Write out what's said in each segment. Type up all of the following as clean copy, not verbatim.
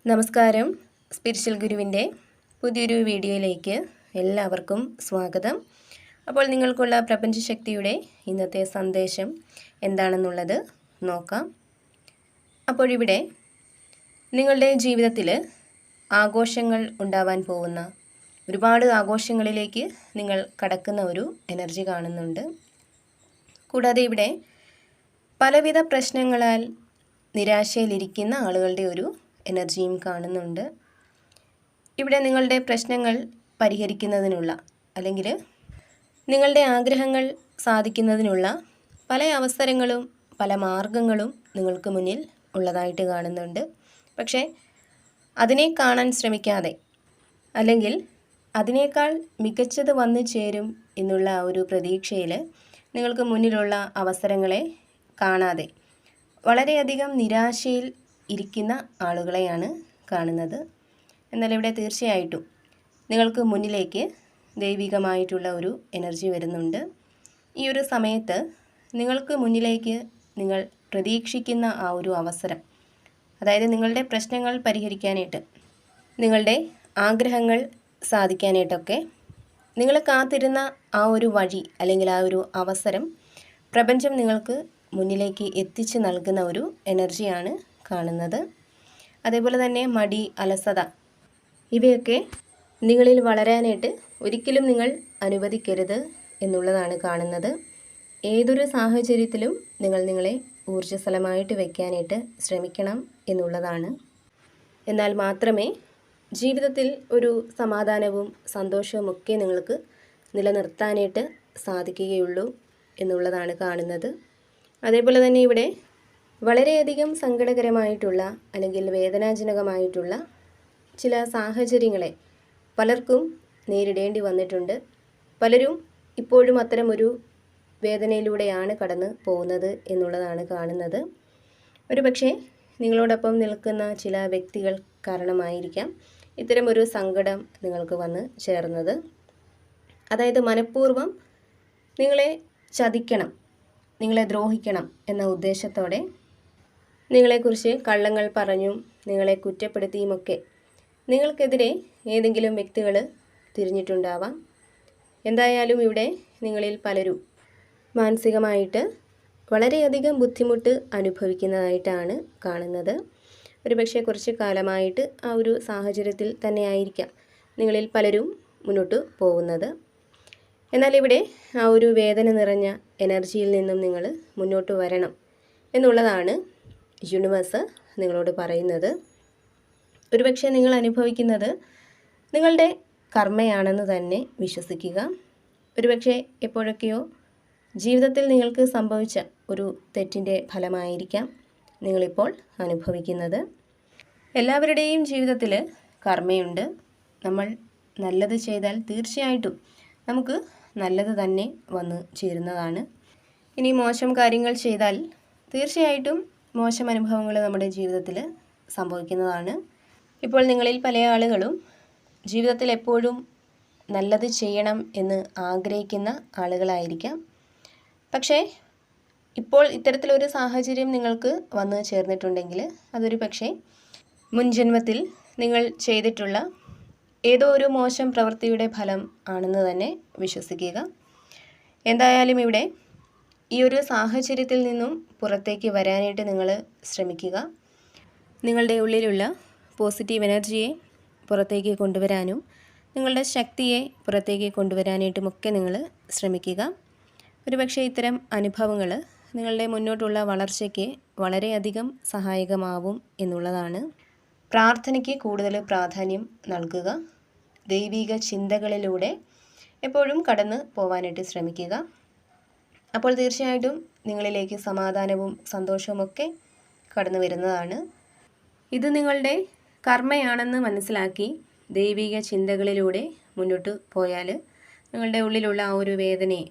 നമസ്കാരം. സ്പിരിച്വൽ ഗുരുവിൻ്റെ പുതിയൊരു വീഡിയോയിലേക്ക് എല്ലാവർക്കും സ്വാഗതം. അപ്പോൾ നിങ്ങൾക്കുള്ള പ്രപഞ്ചശക്തിയുടെ ഇന്നത്തെ സന്ദേശം എന്താണെന്നുള്ളത് നോക്കാം. അപ്പോഴിവിടെ നിങ്ങളുടെ ജീവിതത്തിൽ ആഘോഷങ്ങൾ ഉണ്ടാവാൻ പോകുന്ന ഒരുപാട് ആഘോഷങ്ങളിലേക്ക് നിങ്ങൾ കടക്കുന്ന ഒരു എനർജി കാണുന്നുണ്ട്. കൂടാതെ ഇവിടെ പലവിധ പ്രശ്നങ്ങളാൽ നിരാശയിലിരിക്കുന്ന ആളുകളുടെ ഒരു എനർജിയും കാണുന്നുണ്ട്. ഇവിടെ നിങ്ങളുടെ പ്രശ്നങ്ങൾ പരിഹരിക്കുന്നതിനുള്ള അല്ലെങ്കിൽ നിങ്ങളുടെ ആഗ്രഹങ്ങൾ സാധിക്കുന്നതിനുള്ള പല അവസരങ്ങളും പല മാർഗങ്ങളും നിങ്ങൾക്ക് മുന്നിൽ ഉള്ളതായിട്ട് കാണുന്നുണ്ട്. പക്ഷേ അതിനെ കാണാൻ ശ്രമിക്കാതെ അല്ലെങ്കിൽ അതിനേക്കാൾ മികച്ചത് വന്നു ചേരും എന്നുള്ള ആ ഒരു പ്രതീക്ഷയിൽ നിങ്ങൾക്ക് മുന്നിലുള്ള അവസരങ്ങളെ കാണാതെ വളരെയധികം നിരാശയിൽ ഇരിക്കുന്ന ആളുകളെയാണ് കാണുന്നത്. എന്നാൽ ഇവിടെ തീർച്ചയായിട്ടും നിങ്ങൾക്ക് മുന്നിലേക്ക് ദൈവികമായിട്ടുള്ള ഒരു എനർജി വരുന്നുണ്ട്. ഈ ഒരു സമയത്ത് നിങ്ങൾക്ക് മുന്നിലേക്ക് നിങ്ങൾ പ്രതീക്ഷിക്കുന്ന ആ ഒരു അവസരം, അതായത് നിങ്ങളുടെ പ്രശ്നങ്ങൾ പരിഹരിക്കാനായിട്ട്, നിങ്ങളുടെ ആഗ്രഹങ്ങൾ സാധിക്കാനായിട്ടൊക്കെ നിങ്ങൾ കാത്തിരുന്ന ആ ഒരു വഴി അല്ലെങ്കിൽ ആ ഒരു അവസരം പ്രപഞ്ചം നിങ്ങൾക്ക് മുന്നിലേക്ക് എത്തിച്ച് നൽകുന്ന ഒരു എനർജിയാണ് കാണുന്നത്. അതേപോലെ തന്നെ മടി, അലസത ഇവയൊക്കെ നിങ്ങളിൽ വളരാനായിട്ട് ഒരിക്കലും നിങ്ങൾ അനുവദിക്കരുത് എന്നുള്ളതാണ് കാണുന്നത്. ഏതൊരു സാഹചര്യത്തിലും നിങ്ങൾ നിങ്ങളെ ഊർജ്ജസ്വലമായിട്ട് വയ്ക്കാനായിട്ട് ശ്രമിക്കണം എന്നുള്ളതാണ്. എന്നാൽ മാത്രമേ ജീവിതത്തിൽ ഒരു സമാധാനവും സന്തോഷവും ഒക്കെ നിങ്ങൾക്ക് നിലനിർത്താനായിട്ട് സാധിക്കുകയുള്ളൂ എന്നുള്ളതാണ് കാണുന്നത്. അതേപോലെ തന്നെ ഇവിടെ വളരെയധികം സങ്കടകരമായിട്ടുള്ള അല്ലെങ്കിൽ വേദനാജനകമായിട്ടുള്ള ചില സാഹചര്യങ്ങളെ പലർക്കും നേരിടേണ്ടി വന്നിട്ടുണ്ട്. പലരും ഇപ്പോഴും അത്തരമൊരു വേദനയിലൂടെയാണ് കടന്നു പോകുന്നത് എന്നുള്ളതാണ് കാണുന്നത്. ഒരുപക്ഷെ നിങ്ങളോടൊപ്പം നിൽക്കുന്ന ചില വ്യക്തികൾ കാരണമായിരിക്കാം ഇത്തരമൊരു സങ്കടം നിങ്ങൾക്ക് വന്ന് ചേർന്നത്. അതായത് മനഃപൂർവ്വം നിങ്ങളെ ചതിക്കണം, നിങ്ങളെ ദ്രോഹിക്കണം എന്ന ഉദ്ദേശത്തോടെ നിങ്ങളെക്കുറിച്ച് കള്ളങ്ങൾ പറഞ്ഞും നിങ്ങളെ കുറ്റപ്പെടുത്തിയുമൊക്കെ നിങ്ങൾക്കെതിരെ ഏതെങ്കിലും വ്യക്തികൾ തിരിഞ്ഞിട്ടുണ്ടാവാം. എന്തായാലും ഇവിടെ നിങ്ങളിൽ പലരും മാനസികമായിട്ട് വളരെയധികം ബുദ്ധിമുട്ട് അനുഭവിക്കുന്നതായിട്ടാണ് കാണുന്നത്. ഒരുപക്ഷെ കുറച്ച് കാലമായിട്ട് ആ ഒരു സാഹചര്യത്തിൽ തന്നെയായിരിക്കാം നിങ്ങളിൽ പലരും മുന്നോട്ട് പോകുന്നത്. എന്നാൽ ഇവിടെ ആ ഒരു വേദന നിറഞ്ഞ എനർജിയിൽ നിന്നും നിങ്ങൾ മുന്നോട്ട് വരണം എന്നുള്ളതാണ് യൂണിവേഴ്സ് നിങ്ങളോട് പറയുന്നത്. ഒരുപക്ഷെ നിങ്ങൾ അനുഭവിക്കുന്നത് നിങ്ങളുടെ കർമ്മയാണെന്ന് തന്നെ വിശ്വസിക്കുക. ഒരുപക്ഷെ എപ്പോഴൊക്കെയോ ജീവിതത്തിൽ നിങ്ങൾക്ക് സംഭവിച്ച ഒരു തെറ്റിൻ്റെ ഫലമായിരിക്കാം നിങ്ങളിപ്പോൾ അനുഭവിക്കുന്നത്. എല്ലാവരുടെയും ജീവിതത്തിൽ കർമ്മയുണ്ട്. നമ്മൾ നല്ലത് ചെയ്താൽ തീർച്ചയായിട്ടും നമുക്ക് നല്ലത് തന്നെ വന്നു ചേരുന്നതാണ്. ഇനി മോശം കാര്യങ്ങൾ ചെയ്താൽ തീർച്ചയായിട്ടും മോശം അനുഭവങ്ങൾ നമ്മുടെ ജീവിതത്തിൽ സംഭവിക്കുന്നതാണ്. ഇപ്പോൾ നിങ്ങളിൽ പല ആളുകളും ജീവിതത്തിൽ എപ്പോഴും നല്ലത് ചെയ്യണം എന്ന് ആഗ്രഹിക്കുന്ന ആളുകളായിരിക്കാം. പക്ഷേ ഇപ്പോൾ ഇത്തരത്തിലൊരു സാഹചര്യം നിങ്ങൾക്ക് വന്നു ചേർന്നിട്ടുണ്ടെങ്കിൽ അതൊരു പക്ഷേ മുൻജന്മത്തിൽ നിങ്ങൾ ചെയ്തിട്ടുള്ള ഏതോ ഒരു മോശം പ്രവൃത്തിയുടെ ഫലം ആണെന്ന് തന്നെ വിശ്വസിക്കുക. എന്തായാലും ഇവിടെ ഈ ഒരു സാഹചര്യത്തിൽ നിന്നും പുറത്തേക്ക് വരാനായിട്ട് നിങ്ങൾ ശ്രമിക്കുക. നിങ്ങളുടെ ഉള്ളിലുള്ള പോസിറ്റീവ് എനർജിയെ പുറത്തേക്ക് കൊണ്ടുവരാനും നിങ്ങളുടെ ശക്തിയെ പുറത്തേക്ക് കൊണ്ടുവരാനായിട്ടുമൊക്കെ നിങ്ങൾ ശ്രമിക്കുക. ഒരുപക്ഷെ ഇത്തരം അനുഭവങ്ങൾ നിങ്ങളുടെ മുന്നോട്ടുള്ള വളർച്ചയ്ക്ക് വളരെയധികം സഹായകമാവും എന്നുള്ളതാണ്. പ്രാർത്ഥനയ്ക്ക് കൂടുതൽ പ്രാധാന്യം നൽകുക. ദൈവിക ചിന്തകളിലൂടെ എപ്പോഴും കടന്നു പോവാനായിട്ട് ശ്രമിക്കുക. അപ്പോൾ തീർച്ചയായിട്ടും നിങ്ങളിലേക്ക് സമാധാനവും സന്തോഷവുമൊക്കെ കടന്നു വരുന്നതാണ്. ഇത് നിങ്ങളുടെ കർമ്മയാണെന്ന് മനസ്സിലാക്കി ദൈവിക ചിന്തകളിലൂടെ മുന്നോട്ട് പോയാൽ നിങ്ങളുടെ ഉള്ളിലുള്ള ആ ഒരു വേദനയെ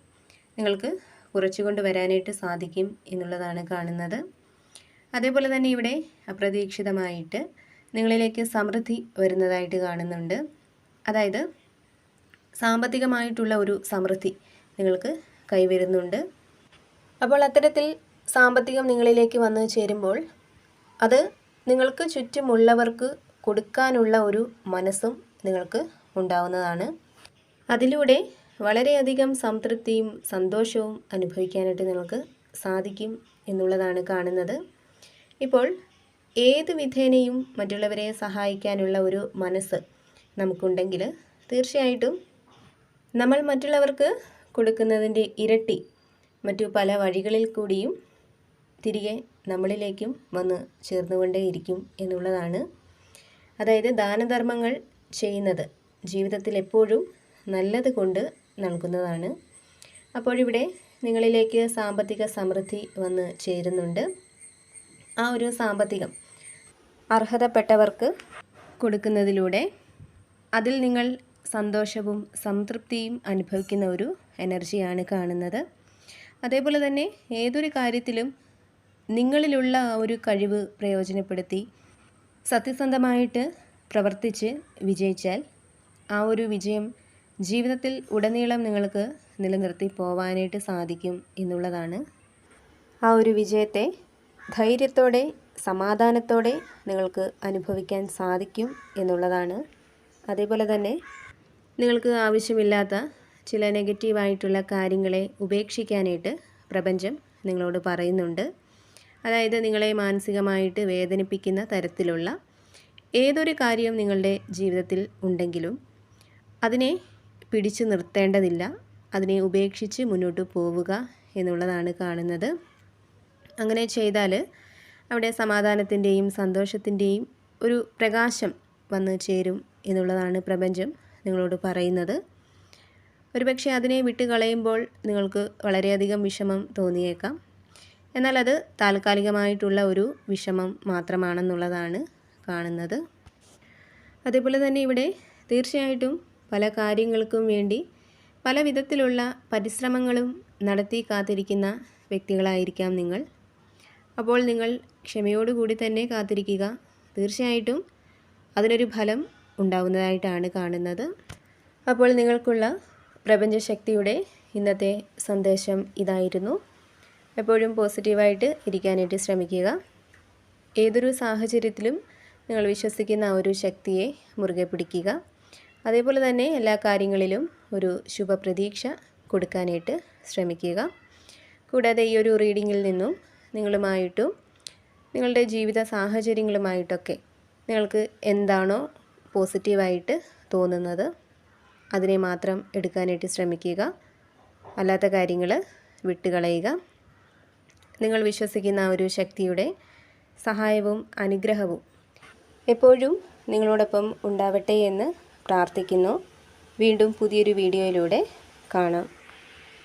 നിങ്ങൾക്ക് കുറച്ചുകൊണ്ട് വരാനായിട്ട് സാധിക്കും എന്നുള്ളതാണ് കാണുന്നത്. അതേപോലെ തന്നെ ഇവിടെ അപ്രതീക്ഷിതമായിട്ട് നിങ്ങളിലേക്ക് സമൃദ്ധി വരുന്നതായിട്ട് കാണുന്നുണ്ട്. അതായത് സാമ്പത്തികമായിട്ടുള്ള ഒരു സമൃദ്ധി നിങ്ങൾക്ക് കൈവരുന്നുണ്ട്. അപ്പോൾ അത്തരത്തിൽ സാമ്പത്തികം നിങ്ങളിലേക്ക് വന്നു ചേരുമ്പോൾ അത് നിങ്ങൾക്ക് ചുറ്റുമുള്ളവർക്ക് കൊടുക്കാനുള്ള ഒരു മനസ്സും നിങ്ങൾക്ക് ഉണ്ടാവുന്നതാണ്. അതിലൂടെ വളരെയധികം സംതൃപ്തിയും സന്തോഷവും അനുഭവിക്കാനായിട്ട് നിങ്ങൾക്ക് സാധിക്കും എന്നുള്ളതാണ് കാണുന്നത്. ഇപ്പോൾ ഏത് വിധേനയും മറ്റുള്ളവരെ സഹായിക്കാനുള്ള ഒരു മനസ്സ് നമുക്കുണ്ടെങ്കിൽ തീർച്ചയായിട്ടും നമ്മൾ മറ്റുള്ളവർക്ക് കൊടുക്കുന്നതിൻ്റെ ഇരട്ടി മറ്റു പല വഴികളിൽ കൂടിയും തിരികെ നമ്മളിലേക്കും വന്ന് ചേർന്നുകൊണ്ടേയിരിക്കും എന്നുള്ളതാണ്. അതായത് ദാനധർമ്മങ്ങൾ ചെയ്യുന്നത് ജീവിതത്തിൽ എപ്പോഴും നല്ലത് കൊണ്ട് നൽകുന്നതാണ്. അപ്പോഴിവിടെ നിങ്ങളിലേക്ക് സാമ്പത്തിക സമൃദ്ധി വന്ന് ചേരുന്നുണ്ട്. ആ ഒരു സാമ്പത്തികം അർഹതപ്പെട്ടവർക്ക് കൊടുക്കുന്നതിലൂടെ അതിൽ നിങ്ങൾ സന്തോഷവും സംതൃപ്തിയും അനുഭവിക്കുന്ന ഒരു എനർജിയാണ് കാണുന്നത്. അതേപോലെ തന്നെ ഏതൊരു കാര്യത്തിലും നിങ്ങളിലുള്ള ആ ഒരു കഴിവ് പ്രയോജനപ്പെടുത്തി സത്യസന്ധമായിട്ട് പ്രവർത്തിച്ച് വിജയിച്ചാൽ ആ ഒരു വിജയം ജീവിതത്തിൽ ഉടനീളം നിങ്ങൾക്ക് നിലനിർത്തി പോവാനായിട്ട് സാധിക്കും എന്നുള്ളതാണ്. ആ ഒരു വിജയത്തെ ധൈര്യത്തോടെ സമാധാനത്തോടെ നിങ്ങൾക്ക് അനുഭവിക്കാൻ സാധിക്കും എന്നുള്ളതാണ്. അതേപോലെ തന്നെ നിങ്ങൾക്ക് ആവശ്യമില്ലാത്ത ചില നെഗറ്റീവായിട്ടുള്ള കാര്യങ്ങളെ ഉപേക്ഷിക്കാനായിട്ട് പ്രപഞ്ചം നിങ്ങളോട് പറയുന്നുണ്ട്. അതായത് നിങ്ങളെ മാനസികമായിട്ട് വേദനിപ്പിക്കുന്ന തരത്തിലുള്ള ഏതൊരു കാര്യം നിങ്ങളുടെ ജീവിതത്തിൽ ഉണ്ടെങ്കിലും അതിനെ പിടിച്ചു നിർത്തേണ്ടതില്ല, അതിനെ ഉപേക്ഷിച്ച് മുന്നോട്ട് പോവുക എന്നുള്ളതാണ് കാണുന്നത്. അങ്ങനെ ചെയ്താൽ അവിടെ സമാധാനത്തിൻ്റെയും സന്തോഷത്തിൻ്റെയും ഒരു പ്രകാശം വന്ന് ചേരും എന്നുള്ളതാണ് പ്രപഞ്ചം നിങ്ങളോട് പറയുന്നത്. ഒരുപക്ഷെ അതിനെ വിട്ട് കളയുമ്പോൾ നിങ്ങൾക്ക് വളരെയധികം വിഷമം തോന്നിയേക്കാം. എന്നാൽ അത് താൽക്കാലികമായിട്ടുള്ള ഒരു വിഷമം മാത്രമാണെന്നുള്ളതാണ് കാണുന്നത്. അതേപോലെ തന്നെ ഇവിടെ തീർച്ചയായിട്ടും പല കാര്യങ്ങൾക്കും വേണ്ടി പല വിധത്തിലുള്ള പരിശ്രമങ്ങളും നടത്തി കാത്തിരിക്കുന്ന വ്യക്തികളായിരിക്കാം നിങ്ങൾ. അപ്പോൾ നിങ്ങൾ ക്ഷമയോടുകൂടി തന്നെ കാത്തിരിക്കുക. തീർച്ചയായിട്ടും അതിനൊരു ഫലം ഉണ്ടാവുന്നതായിട്ടാണ് കാണുന്നത്. അപ്പോൾ നിങ്ങൾക്കുള്ള പ്രപഞ്ചശക്തിയുടെ ഇന്നത്തെ സന്ദേശം ഇതായിരുന്നു. എപ്പോഴും പോസിറ്റീവായിട്ട് ഇരിക്കാനായിട്ട് ശ്രമിക്കുക. ഏതൊരു സാഹചര്യത്തിലും നിങ്ങൾ വിശ്വസിക്കുന്ന ആ ഒരു ശക്തിയെ മുറുകെ പിടിക്കുക. അതേപോലെ തന്നെ എല്ലാ കാര്യങ്ങളിലും ഒരു ശുഭപ്രതീക്ഷ കൊടുക്കാനായിട്ട് ശ്രമിക്കുക. കൂടാതെ ഈ ഒരു റീഡിങ്ങിൽ നിന്നും നിങ്ങളുമായിട്ടും നിങ്ങളുടെ ജീവിത സാഹചര്യങ്ങളുമായിട്ടൊക്കെ നിങ്ങൾക്ക് എന്താണോ പോസിറ്റീവായിട്ട് തോന്നുന്നത് അതിനെ മാത്രം എടുക്കാനായിട്ട് ശ്രമിക്കുക. അല്ലാത്ത കാര്യങ്ങൾ വിട്ടുകളയുക. നിങ്ങൾ വിശ്വസിക്കുന്ന ആ ഒരു ശക്തിയുടെ സഹായവും അനുഗ്രഹവും എപ്പോഴും നിങ്ങളോടൊപ്പം ഉണ്ടാവട്ടെ എന്ന് പ്രാർത്ഥിക്കുന്നു. വീണ്ടും പുതിയൊരു വീഡിയോയിലൂടെ കാണാം.